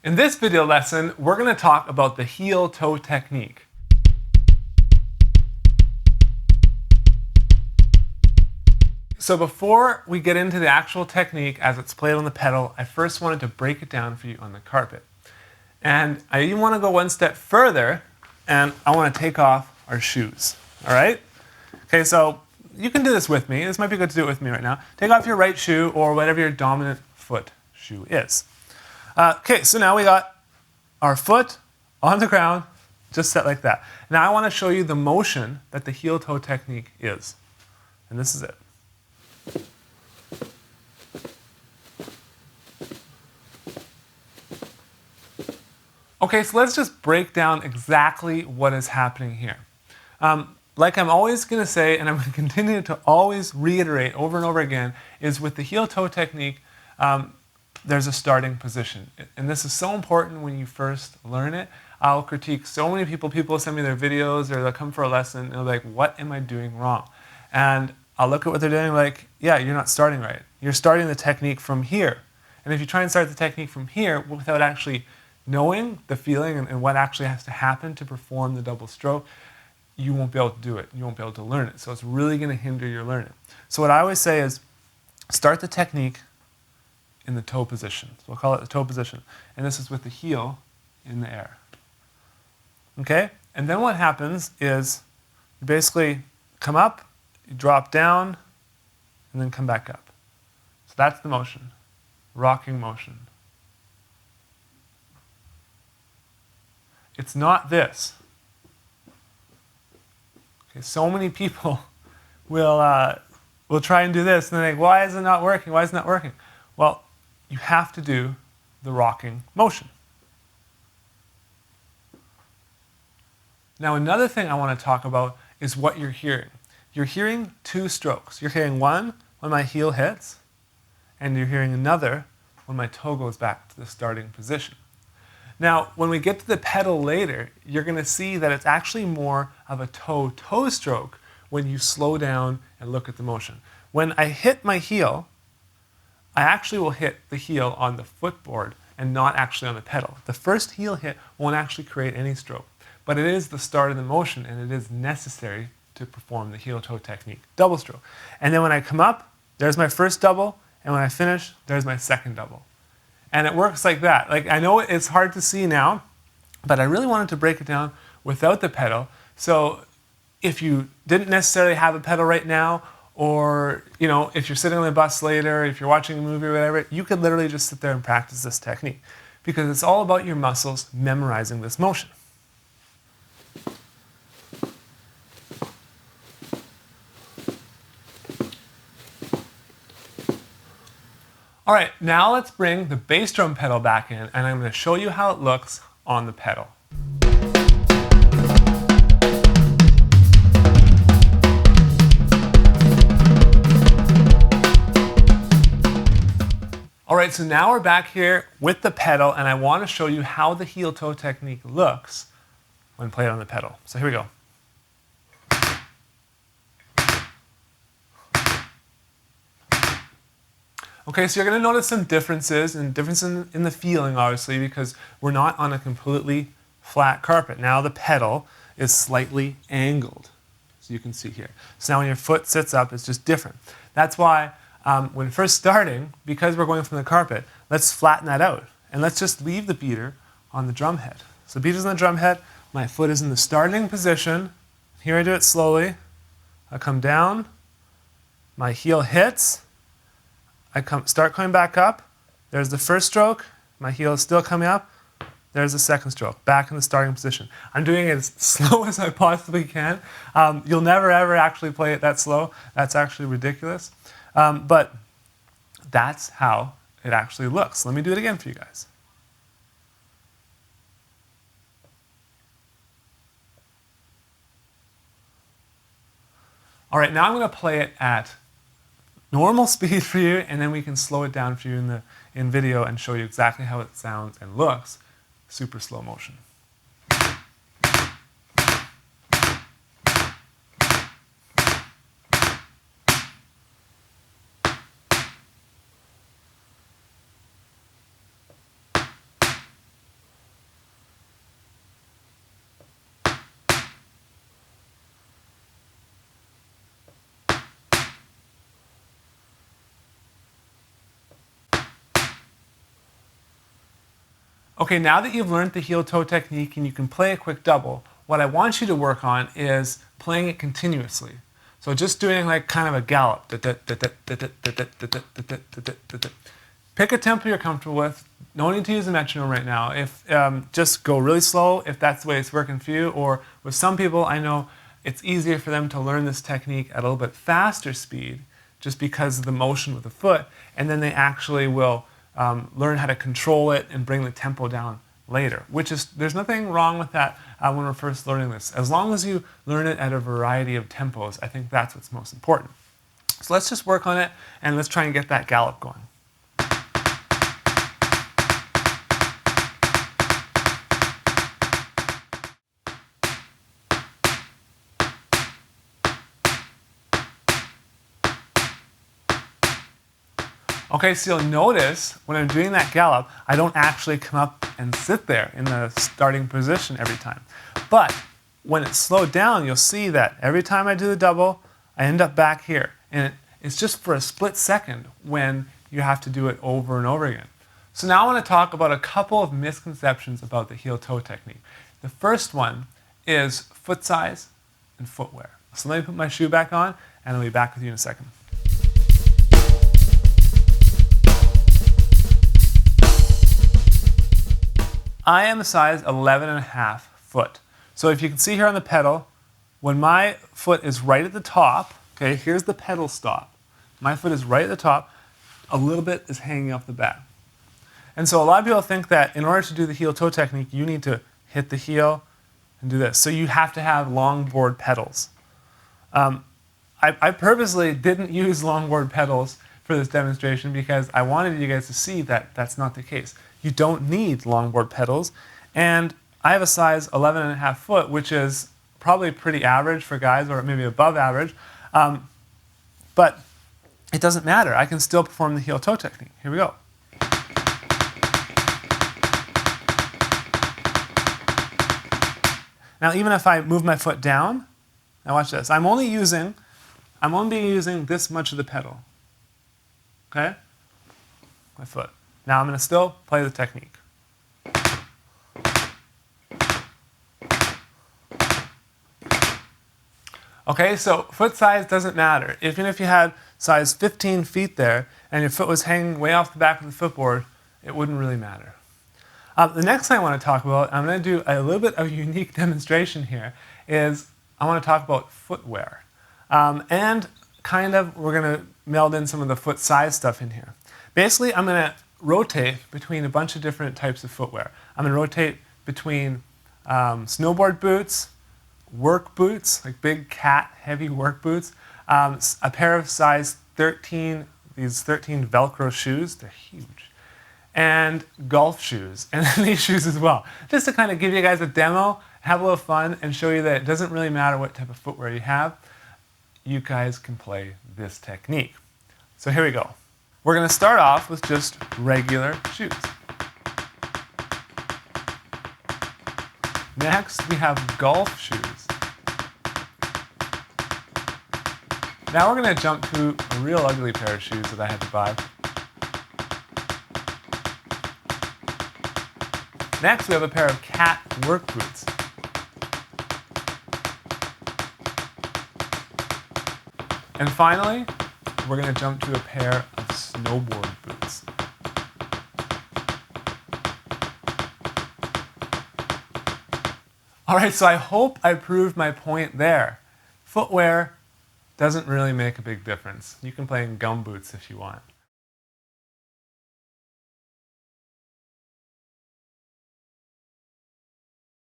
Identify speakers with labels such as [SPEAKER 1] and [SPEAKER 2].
[SPEAKER 1] In this video lesson, we're going to talk about the heel-toe technique. So before we get into the actual technique as it's played on the pedal, I first wanted to break it down for you on the carpet. And I even want to go one step further, and I want to take off our shoes. All right? Okay, so you can do this with me. This might be good to do it with me right now. Take off your right shoe or whatever your dominant foot shoe is. Okay, so now we got our foot on the ground, just set like that. Now I want to show you the motion that the heel-toe technique is. And this is it. Okay, so let's just break down exactly what is happening here. Like I'm always going to say, and I'm going to continue to always reiterate over and over again, is with the heel-toe technique, there's a starting position. And this is so important when you first learn it. I'll critique so many people. People send me their videos or they'll come for a lesson and they're like, what am I doing wrong? And I'll look at what they're doing like, yeah, you're not starting right. You're starting the technique from here. And if you try and start the technique from here without actually knowing the feeling and what actually has to happen to perform the double stroke, you won't be able to do it. You won't be able to learn it. So it's really going to hinder your learning. So what I always say is start the technique in the toe position. So we'll call it the toe position. And this is with the heel in the air. Okay? And then what happens is you basically come up, you drop down, and then come back up. So that's the motion. Rocking motion. It's not this. Okay, so many people will try and do this, and they're like, why is it not working? Why is it not working? Well, you have to do the rocking motion. Now, another thing I want to talk about is what you're hearing. You're hearing two strokes. You're hearing one when my heel hits, and you're hearing another when my toe goes back to the starting position. Now, when we get to the pedal later, you're going to see that it's actually more of a toe-toe stroke when you slow down and look at the motion. When I hit my heel, I actually will hit the heel on the footboard and not actually on the pedal. The first heel hit won't actually create any stroke, but it is the start of the motion and it is necessary to perform the heel-toe technique, double stroke. And then when I come up, there's my first double, and when I finish, there's my second double. And it works like that. Like, I know it's hard to see now, but I really wanted to break it down without the pedal. So if you didn't necessarily have a pedal right now, or if you're sitting on the bus later, if you're watching a movie or whatever, you could literally just sit there and practice this technique. Because it's all about your muscles memorizing this motion. All right, now let's bring the bass drum pedal back in, and I'm going to show you how it looks on the pedal. All right, so now we're back here with the pedal, and I want to show you how the heel-toe technique looks when played on the pedal. So here we go. Okay, so you're going to notice some differences, and differences in the feeling, obviously, because we're not on a completely flat carpet. Now the pedal is slightly angled, as you can see here. So now when your foot sits up, it's just different. That's why when first starting, because we're going from the carpet, let's flatten that out. And let's just leave the beater on the drum head. So the beater's on the drum head, my foot is in the starting position. Here I do it slowly. I come down, my heel hits, I start coming back up, there's the first stroke, my heel is still coming up, there's the second stroke, back in the starting position. I'm doing it as slow as I possibly can. You'll never ever actually play it that slow. That's actually ridiculous. But that's how it actually looks. Let me do it again for you guys. All right, now I'm going to play it at normal speed for you, and then we can slow it down for you in video and show you exactly how it sounds and looks, super slow motion. Okay, now that you've learned the heel-toe technique and you can play a quick double, what I want you to work on is playing it continuously. So just doing like kind of a gallop. Pick a tempo you're comfortable with. No need to use a metronome right now. If just go really slow if that's the way it's working for you. Or with some people, I know it's easier for them to learn this technique at a little bit faster speed just because of the motion with the foot, and then they actually will learn how to control it and bring the tempo down later, which is, there's nothing wrong with that when we're first learning this. As long as you learn it at a variety of tempos, I think that's what's most important. So let's just work on it and let's try and get that gallop going. Okay, so you'll notice when I'm doing that gallop, I don't actually come up and sit there in the starting position every time. But when it's slowed down, you'll see that every time I do the double, I end up back here. And it's just for a split second when you have to do it over and over again. So now I want to talk about a couple of misconceptions about the heel-toe technique. The first one is foot size and footwear. So let me put my shoe back on and I'll be back with you in a second. I am a size 11.5 foot. So if you can see here on the pedal, when my foot is right at the top, okay, here's the pedal stop. My foot is right at the top, a little bit is hanging off the back. And so a lot of people think that in order to do the heel-toe technique, you need to hit the heel and do this. So you have to have longboard pedals. I purposely didn't use longboard pedals for this demonstration because I wanted you guys to see that that's not the case. You don't need longboard pedals, and I have a size 11.5 foot, which is probably pretty average for guys, or maybe above average, but it doesn't matter. I can still perform the heel-toe technique. Here we go. Now even if I move my foot down, now watch this, I'm only using this much of the pedal, okay? My foot. Now I'm going to still play the technique. Okay, so foot size doesn't matter. Even if you had size 15 feet there and your foot was hanging way off the back of the footboard, it wouldn't really matter. The next thing I want to talk about, I'm going to do a little bit of a unique demonstration here, is I want to talk about footwear. And kind of, we're going to meld in some of the foot size stuff in here. Basically, I'm going to rotate between a bunch of different types of footwear. I'm going to rotate between snowboard boots, work boots, like big cat heavy work boots, a pair of size 13, these 13 Velcro shoes, they're huge, and golf shoes, and then these shoes as well. Just to kind of give you guys a demo, have a little fun, and show you that it doesn't really matter what type of footwear you have. You guys can play this technique. So here we go. We're going to start off with just regular shoes. Next, we have golf shoes. Now we're going to jump to a real ugly pair of shoes that I had to buy. Next, we have a pair of cat work boots. And finally, we're going to jump to a pair of snowboard boots. Alright, so I hope I proved my point there. Footwear doesn't really make a big difference. You can play in gum boots if you want.